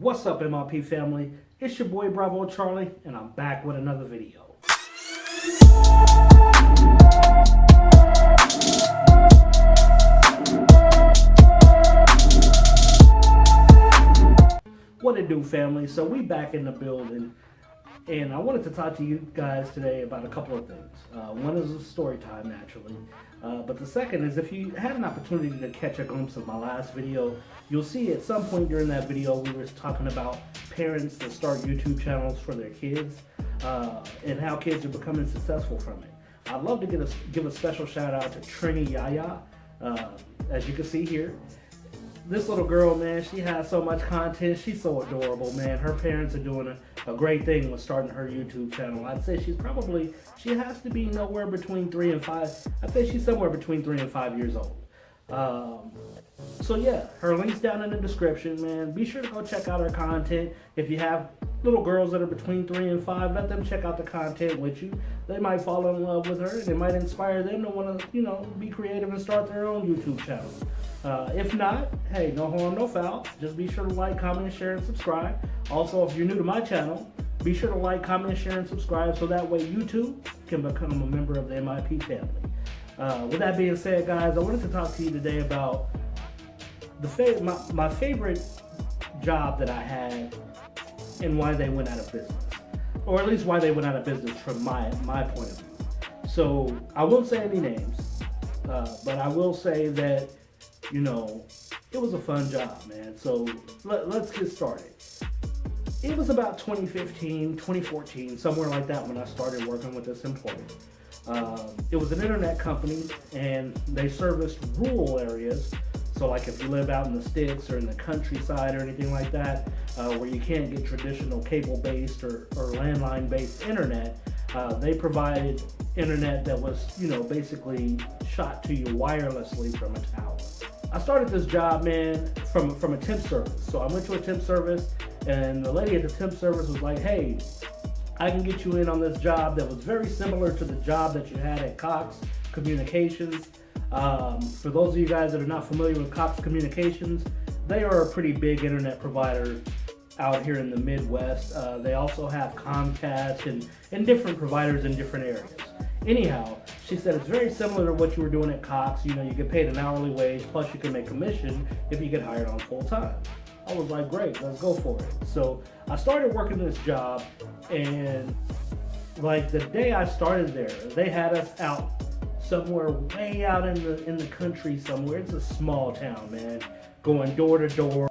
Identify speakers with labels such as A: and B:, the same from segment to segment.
A: What's up, MLP family? It's your boy Bravo Charlie, and I'm back with another video. What it do, family? So we back in the building, and I wanted to talk to you guys today about a couple of things. One is a story time, naturally. But the second is, if you had an opportunity to catch a glimpse of my last video, you'll see at some point during that video we were talking about parents that start YouTube channels for their kids and how kids are becoming successful from it. I'd love to give a special shout out to Trini Yaya. As you can see here, this little girl, man, she has so much content. She's so adorable, man. Her parents are doing a great thing with starting her YouTube channel. I'd say she has to be nowhere between 3 and 5. I'd say she's somewhere between 3 and 5 years old. So yeah, her link's down in the description, man. Be sure to go check out her content. If you have little girls that are between 3 and 5, let them check out the content with you. They might fall in love with her, and it might inspire them to want to, be creative and start their own YouTube channel. If not, hey, no harm, no foul. Just be sure to like, comment, share, and subscribe. Also, if you're new to my channel, be sure to like, comment, share, and subscribe so that way YouTube can become a member of the MIP family. With that being said, guys, I wanted to talk to you today about my favorite job that I had and why they went out of business, or at least why they went out of business from my point of view. So I won't say any names, but I will say that it was a fun job, man. So let's get started. It was about 2015, 2014, somewhere like that when I started working with this employer. It was an internet company, and they serviced rural areas. So like if you live out in the sticks or in the countryside or anything like that, where you can't get traditional cable-based or landline-based internet, they provided internet that was, basically shot to you wirelessly from a tower. I started this job, man, from a temp service. So I went to a temp service, and the lady at the temp service was like, hey, I can get you in on this job that was very similar to the job that you had at Cox Communications. For those of you guys that are not familiar with Cox Communications, they are a pretty big internet provider out here in the Midwest. They also have Comcast and different providers in different areas. Anyhow, she said it's very similar to what you were doing at Cox. You get paid an hourly wage, plus you can make commission if you get hired on full time. I was like, great, let's go for it. So I started working this job, and like the day I started there, they had us out somewhere way out in the country somewhere. It's a small town, man, going door to door.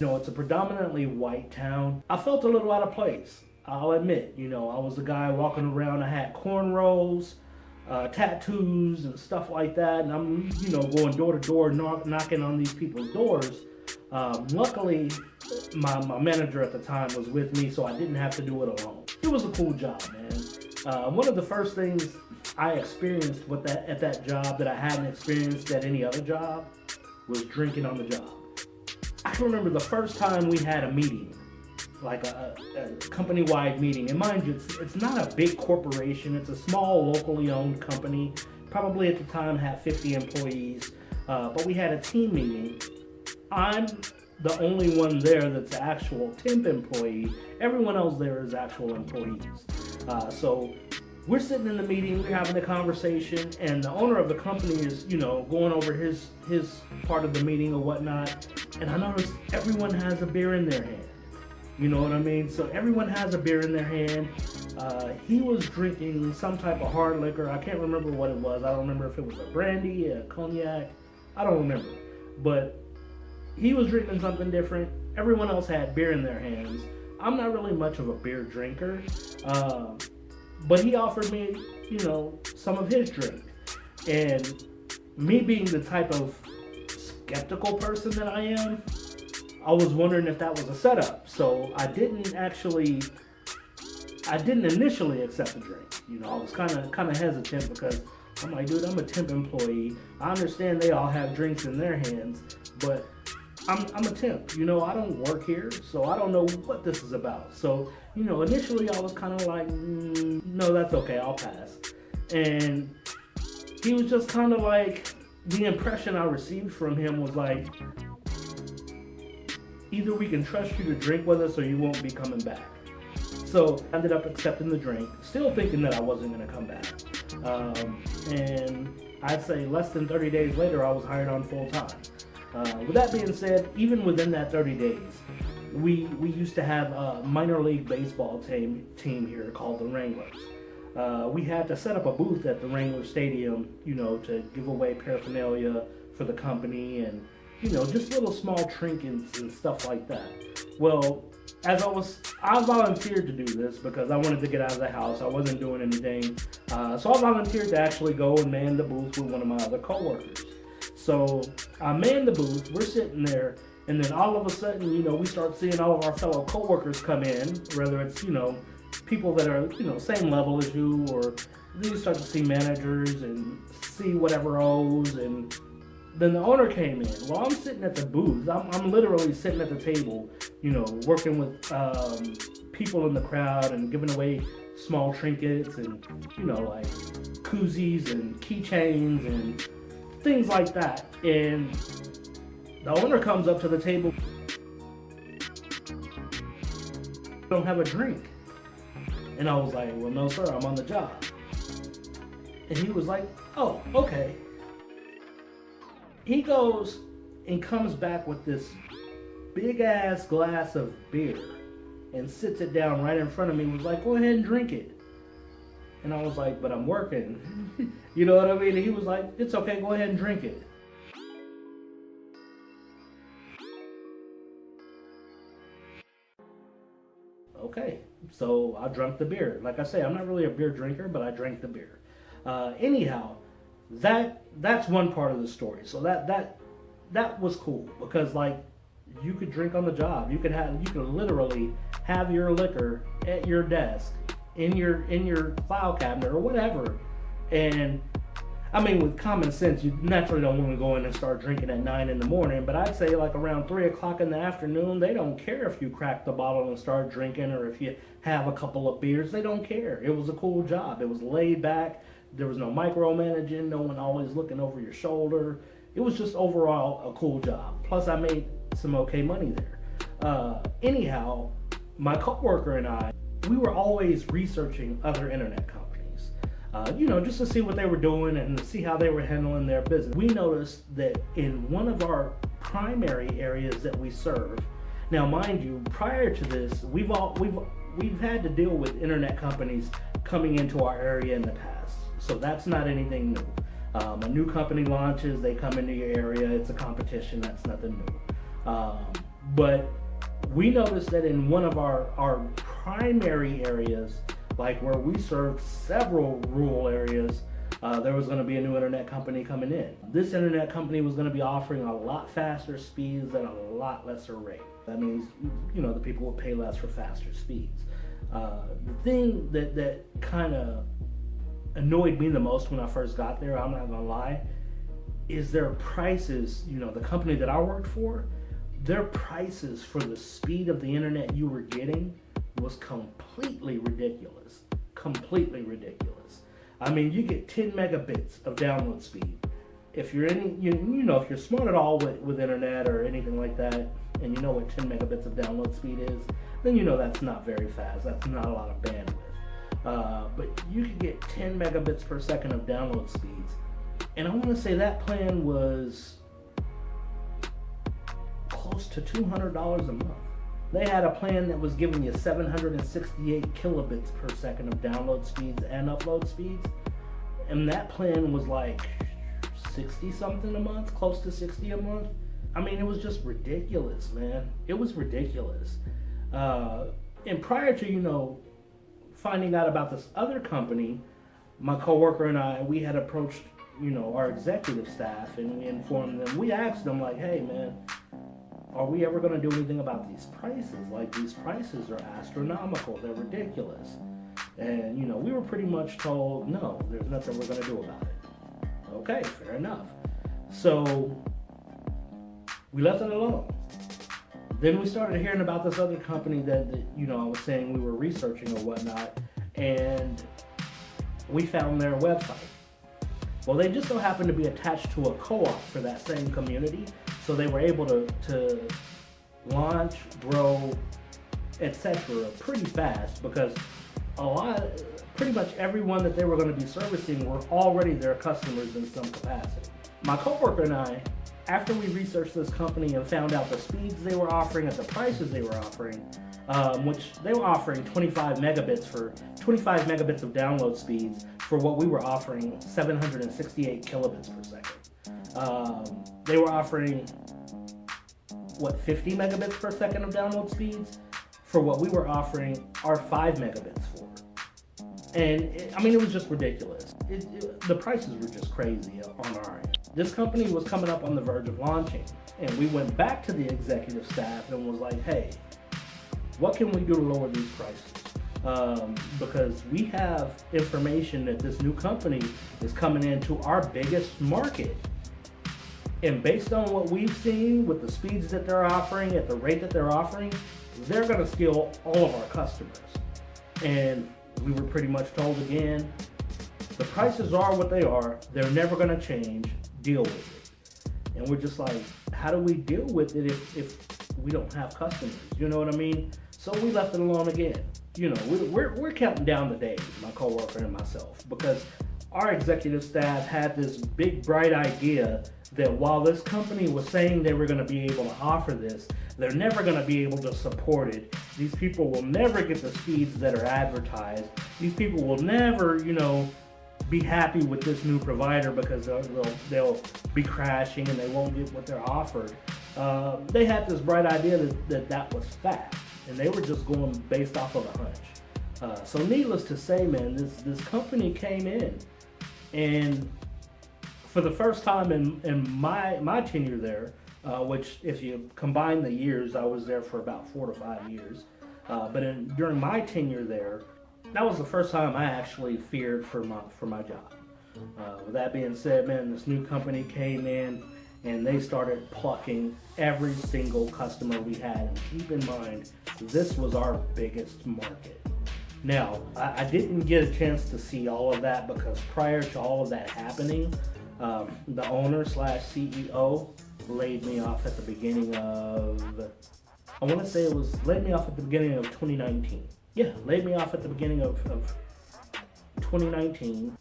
A: It's a predominantly white town. I felt a little out of place, I'll admit. I was the guy walking around. I had cornrows, tattoos, and stuff like that. And I'm, going door to door, knocking on these people's doors. Luckily, my manager at the time was with me, so I didn't have to do it alone. It was a cool job, man. One of the first things I experienced at that job that I hadn't experienced at any other job was drinking on the job. I can remember the first time we had a meeting, like a company-wide meeting. And mind you, it's not a big corporation. It's a small, locally owned company. Probably at the time had 50 employees. But we had a team meeting. I'm the only one there that's an actual temp employee. Everyone else there is actual employees. So we're sitting in the meeting, we're having a conversation, and the owner of the company is, going over his part of the meeting or whatnot. And I noticed everyone has a beer in their hand. You know what I mean? So everyone has a beer in their hand. He was drinking some type of hard liquor. I can't remember what it was. I don't remember if it was a brandy, a cognac. I don't remember. But he was drinking something different. Everyone else had beer in their hands. I'm not really much of a beer drinker. But he offered me, some of his drink. And me being the type of skeptical person that I am, I was wondering if that was a setup. So I didn't initially accept the drink. I was kind of hesitant because I'm like, dude, I'm a temp employee. I understand they all have drinks in their hands, but I'm a temp. I don't work here, so I don't know what this is about. So, initially I was kind of like, no, that's okay, I'll pass. And he was just kind of like, the impression I received from him was like, either we can trust you to drink with us or you won't be coming back. So I ended up accepting the drink, still thinking that I wasn't going to come back. And I'd say less than 30 days later, I was hired on full time. With that being said, even within that 30 days, we used to have a minor league baseball team here called the Wranglers. We had to set up a booth at the Wrangler Stadium, to give away paraphernalia for the company and, just little small trinkets and stuff like that. Well, I volunteered to do this because I wanted to get out of the house. I wasn't doing anything. So I volunteered to actually go and man the booth with one of my other coworkers. So I manned the booth, we're sitting there, and then all of a sudden, we start seeing all of our fellow coworkers come in, whether it's, people that are, same level as you, or then you start to see managers and see whatever O's, and then the owner came in. Well, I'm sitting at the booth. I'm literally sitting at the table, working with people in the crowd and giving away small trinkets and, like koozies and keychains and things like that. And the owner comes up to the table. Don't have a drink. And I was like, well, no, sir, I'm on the job. And he was like, oh, okay. He goes and comes back with this big ass glass of beer and sits it down right in front of me. Was like, go ahead and drink it. And I was like, but I'm working. You know what I mean? And he was like, it's okay, go ahead and drink it. Okay, so I drank the beer. Like I say, I'm not really a beer drinker, but I drank the beer. Anyhow, that's one part of the story. So that was cool because like you could drink on the job. You could literally have your liquor at your desk, in your file cabinet or whatever. And I mean, with common sense, you naturally don't want to go in and start drinking at 9 in the morning, but I'd say like around 3 o'clock in the afternoon, they don't care if you crack the bottle and start drinking or if you have a couple of beers. They don't care. It was a cool job. It was laid back. There was no micromanaging, no one always looking over your shoulder. It was just overall a cool job. Plus, I made some okay money there. Anyhow, my coworker and I, we were always researching other internet companies. Just to see what they were doing and see how they were handling their business. We noticed that in one of our primary areas that we serve, now mind you, prior to this, we've had to deal with internet companies coming into our area in the past. So that's not anything new. A new company launches, they come into your area, it's a competition, that's nothing new. But we noticed that in one of our primary areas, like where we served several rural areas, there was going to be a new internet company coming in. This internet company was going to be offering a lot faster speeds at a lot lesser rate. That means, the people would pay less for faster speeds. The thing that kind of annoyed me the most when I first got there, I'm not going to lie, is their prices. The company that I worked for, their prices for the speed of the internet you were getting was completely ridiculous. Completely ridiculous. I mean, you get 10 megabits of download speed. If you're if you're smart at all with internet or anything like that, and you know what 10 megabits of download speed is, then that's not very fast. That's not a lot of bandwidth. But you could get 10 megabits per second of download speeds. And I want to say that plan was close to $200 a month. They had a plan that was giving you 768 kilobits per second of download speeds and upload speeds. And that plan was like 60 something a month, close to 60 a month. I mean, it was just ridiculous, man. It was ridiculous. And prior to, finding out about this other company, my coworker and I, we had approached, our executive staff and we informed them. We asked them like, hey, man, are we ever going to do anything about these prices? Like, these prices are astronomical. They're ridiculous. And, we were pretty much told, no, there's nothing we're going to do about it. Okay, fair enough. So we left it alone. Then we started hearing about this other company that I was saying we were researching or whatnot, and we found their website. Well, they just so happened to be attached to a co-op for that same community, so they were able to launch, grow, etc. pretty fast because pretty much everyone that they were going to be servicing were already their customers in some capacity. My coworker and I, after we researched this company and found out the speeds they were offering at the prices they were offering, which they were offering 25 megabits of download speeds for what we were offering 768 kilobits per second. They were offering 50 megabits per second of download speeds for what we were offering our 5 megabits for. And it was just ridiculous. The prices were just crazy on our end. This company was coming up on the verge of launching, and we went back to the executive staff and was like, hey, what can we do to lower these prices? Because we have information that this new company is coming into our biggest market. And based on what we've seen with the speeds that they're offering, at the rate that they're offering, they're going to steal all of our customers. And we were pretty much told again, the prices are what they are. They're never going to change. Deal with it. And we're just like, how do we deal with it if we don't have customers? You know what I mean? So we left it alone again. We're counting down the days, my coworker and myself, because our executive staff had this big, bright idea that while this company was saying they were going to be able to offer this, they're never going to be able to support it. These people will never get the speeds that are advertised. These people will never, be happy with this new provider because they'll be crashing and they won't get what they're offered. They had this bright idea that was fact, and they were just going based off of a hunch. So needless to say, man, this company came in, and for the first time in my tenure there, which if you combine the years, I was there for about 4 to 5 years. But during my tenure there, that was the first time I actually feared for my job. With that being said, man, this new company came in and they started plucking every single customer we had. And keep in mind, this was our biggest market. Now, I didn't get a chance to see all of that because prior to all of that happening, the owner/CEO laid me off at the beginning of, laid me off at the beginning of 2019. Yeah, laid me off at the beginning of 2019.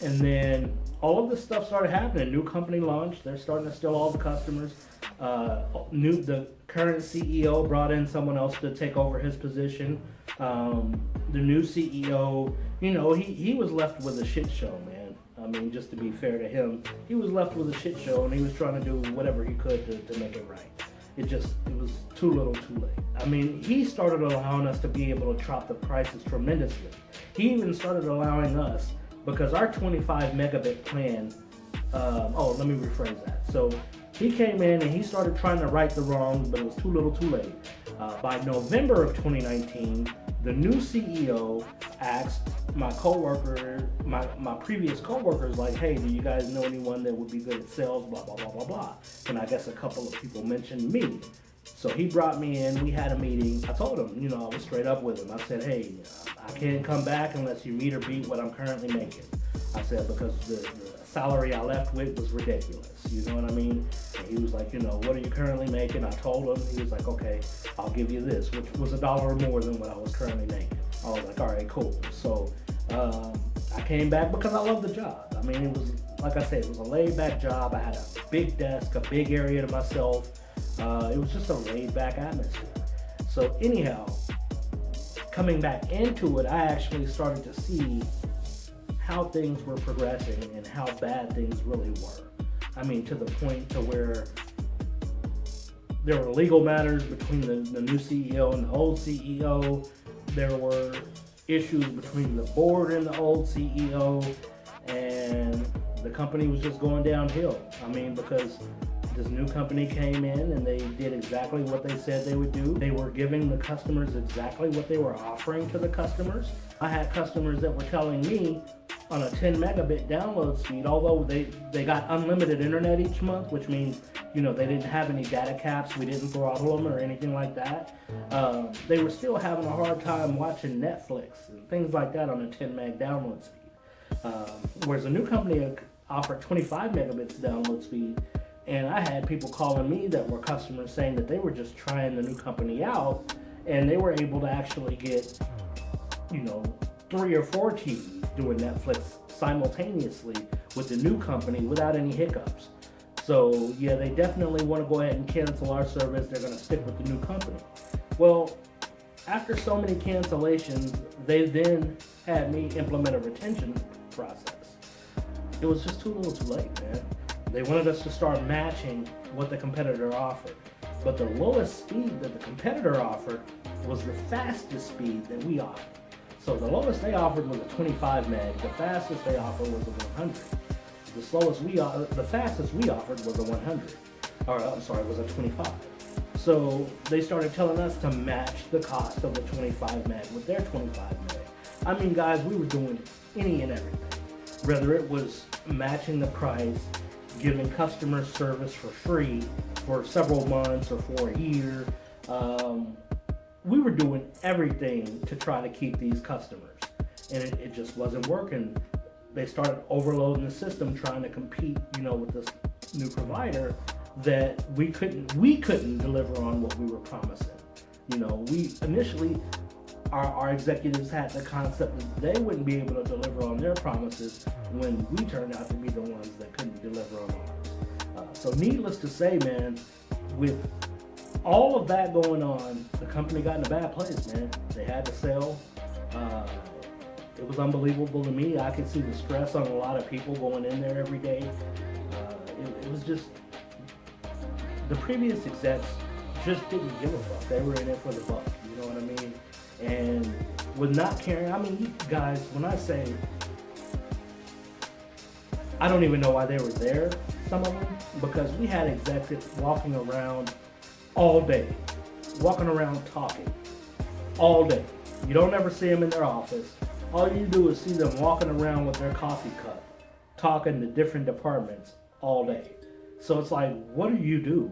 A: And then all of this stuff started happening. New company launched. They're starting to steal all the customers. The current CEO brought in someone else to take over his position. The new CEO, he was left with a shit show, man. Just to be fair to him, he was left with a shit show, and he was trying to do whatever he could to make it right. It was too little too late. He started allowing us to be able to drop the prices tremendously. He even started allowing us, because our 25 megabit plan, let me rephrase that. So he came in and he started trying to right the wrongs, but it was too little too late. By November of 2019, the new CEO asked my coworker, my previous coworkers, like, hey, do you guys know anyone that would be good at sales, blah, blah, blah, blah, blah. And I guess a couple of people mentioned me. So he brought me in, we had a meeting. I told him, I was straight up with him. I said, hey, I can't come back unless you meet or beat what I'm currently making. I said, because the salary I left with was ridiculous, you know what I mean? And he was like, what are you currently making? I told him. He was like, okay, I'll give you this, which was $1 more than what I was currently making. I was like, all right, cool. So I came back because I love the job. It was, like I said, it was a laid back job. I had a big desk, a big area to myself. It was just a laid back atmosphere. So anyhow, coming back into it, I actually started to see how things were progressing and how bad things really were. To the point to where there were legal matters between the new CEO and the old CEO. There were issues between the board and the old CEO, and the company was just going downhill. Because this new company came in and they did exactly what they said they would do. They were giving the customers exactly what they were offering to the customers. I had customers that were telling me on a 10 megabit download speed, although they got unlimited internet each month, which means, they didn't have any data caps, we didn't throttle them or anything like that. They were still having a hard time watching Netflix and things like that on a 10 meg download speed. Whereas a new company offered 25 megabits download speed, and I had people calling me that were customers saying that they were just trying the new company out, and they were able to actually get, 3 or 4 TVs doing Netflix simultaneously with the new company without any hiccups. So yeah, they definitely want to go ahead and cancel our service. They're going to stick with the new company. Well, after so many cancellations, they then had me implement a retention process. It was just too little too late, man. They wanted us to start matching what the competitor offered. But the lowest speed that the competitor offered was the fastest speed that we offered. So the lowest they offered was a 25 meg. The fastest they offered was a 100. The fastest we offered was a 100. Was a 25. So they started telling us to match the cost of the 25 meg with their 25 meg. I mean, guys, we were doing any and everything. Whether it was matching the price, giving customer service for free for several months or for a year. We were doing everything to try to keep these customers, and it just wasn't working. They started overloading the system, trying to compete, with this new provider that we couldn't deliver on what we were promising. We initially, our executives had the concept that they wouldn't be able to deliver on their promises when we turned out to be the ones that couldn't deliver on ours. So needless to say, man, with all of that going on, the company got in a bad place, man. They had to sell. It was unbelievable to me. I could see the stress on a lot of people going in there every day. It was just, the previous execs just didn't give a fuck. They were in it for the buck, you know what I mean? And with not caring, you guys, when I say, I don't even know why they were there, some of them, because we had executives walking around all day, walking around talking all day. You don't ever see them in their office. All you do is see them walking around with their coffee cup, talking to different departments all day. So it's like, what do you do?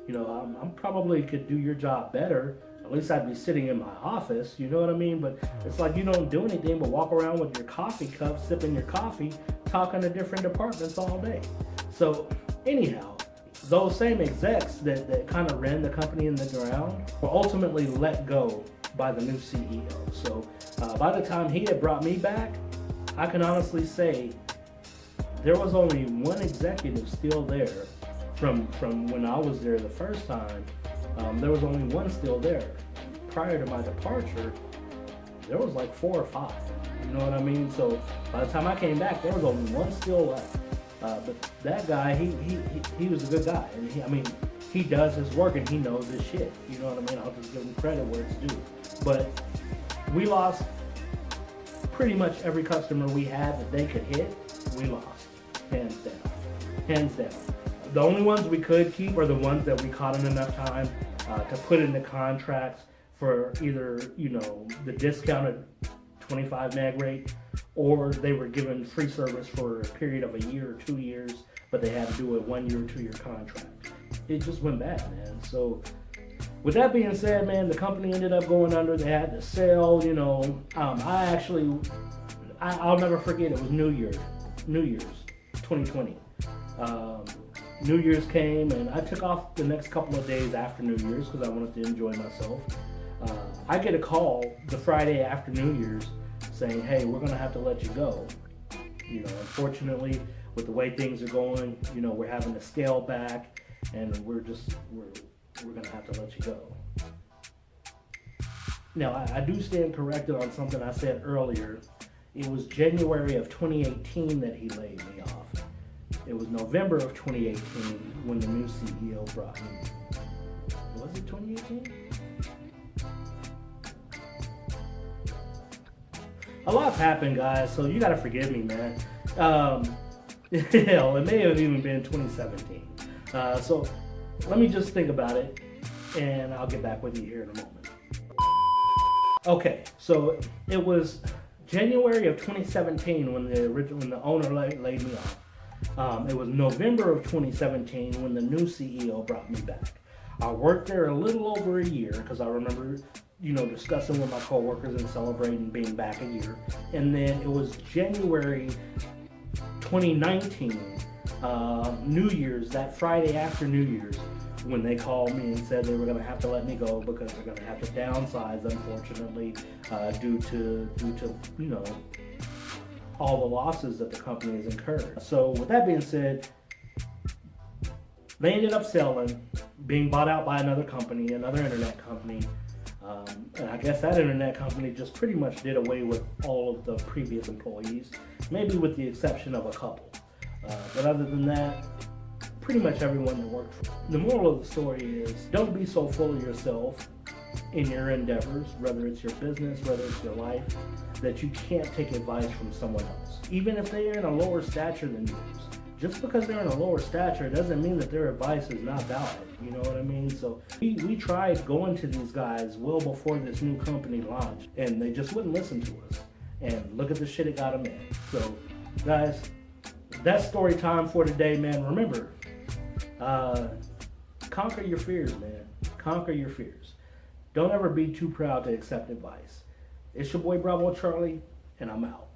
A: I'm probably could do your job better. At least I'd be sitting in my office, you know what I mean? But it's like you don't do anything but walk around with your coffee cup, sipping your coffee, talking to different departments all day. So anyhow, those same execs that kind of ran the company in the ground were ultimately let go by the new CEO. So by the time he had brought me back, I can honestly say there was only one executive still there from when I was there the first time. There was only one still there. Prior to my departure, there was like 4 or 5. You know what I mean? So by the time I came back, there was only one still left. But that guy, he was a good guy, and he does his work and he knows his shit. You know what I mean? I'll just give him credit where it's due. But we lost pretty much every customer we had that they could hit. We lost, hands down. The only ones we could keep are the ones that we caught in enough time to put in the contracts for either the discounted 25 meg rate, or they were given free service for a period of a year or 2 years, but they had to do a 1 year or 2 year contract. It just went bad, man. So with that being said, man, the company ended up going under. They had to sell. I'll never forget. It was New Year's 2020. New Year's came, and I took off the next couple of days after New Year's because I wanted to enjoy myself. I get a call the Friday after New Year's saying, "Hey, we're gonna have to let you go. Unfortunately, with the way things are going, we're having to scale back, and we're gonna have to let you go." Now, I do stand corrected on something I said earlier. It was January of 2018 that he laid me off. It was November of 2018 when the new CEO brought me. Was it 2018? A lot's happened, guys, so you gotta forgive me, man. Hell, it may have even been 2017. So let me just think about it, and I'll get back with you here in a moment. Okay, so it was January of 2017 when the owner laid me off. It was November of 2017 when the new CEO brought me back. I worked there a little over a year because I remember, discussing with my coworkers and celebrating being back a year. And then it was January 2019 New Year's, that Friday after New Year's, when they called me and said they were going to have to let me go because they're going to have to downsize, unfortunately, due to all the losses that the company has incurred. So with that being said, they ended up selling, being bought out by another company, another internet company. And I guess that internet company just pretty much did away with all of the previous employees, maybe with the exception of a couple. But other than that, pretty much everyone that worked for them. The moral of the story is, don't be so full of yourself in your endeavors, whether it's your business, whether it's your life, that you can't take advice from someone else. Even if they are in a lower stature than yours. Just because they're in a lower stature doesn't mean that their advice is not valid. You know what I mean? So we tried going to these guys well before this new company launched, and they just wouldn't listen to us. And look at the shit it got them in. So, guys, that's story time for today, man. Remember, conquer your fears, man. Conquer your fears. Don't ever be too proud to accept advice. It's your boy Bravo Charlie, and I'm out.